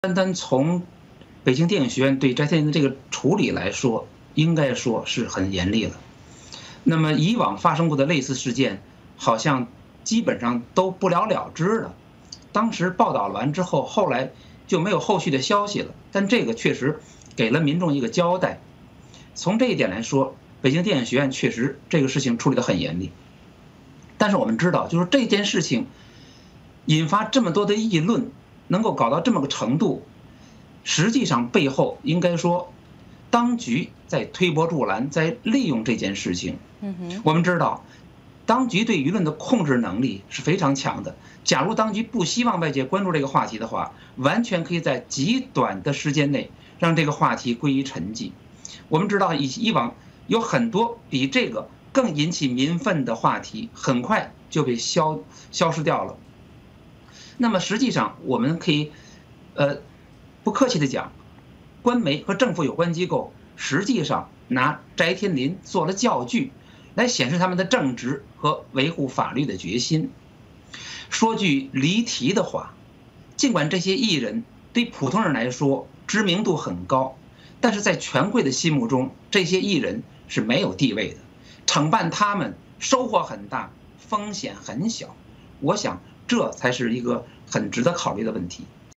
单单从北京电影学院对翟天临的这个处理来说，应该说是很严厉了。那么以往发生过的类似事件，好像基本上都不了了之了。当时报道完之后，后来就没有后续的消息了。但这个确实给了民众一个交代。从这一点来说，北京电影学院确实这个事情处理得很严厉。但是我们知道，就是这件事情引发这么多的议论，能够搞到这么个程度，实际上背后应该说，当局在推波助澜，在利用这件事情。我们知道，当局对舆论的控制能力是非常强的。假如当局不希望外界关注这个话题的话，完全可以在极短的时间内让这个话题归于沉寂。我们知道以往有很多比这个更引起民愤的话题，很快就被消失掉了。那么实际上，我们可以，不客气地讲，官媒和政府有关机构实际上拿翟天临做了教具，来显示他们的正直和维护法律的决心。说句离题的话，尽管这些艺人对普通人来说知名度很高，但是在权贵的心目中，这些艺人是没有地位的。惩办他们收获很大，风险很小。我想这才是一个很值得考虑的问题。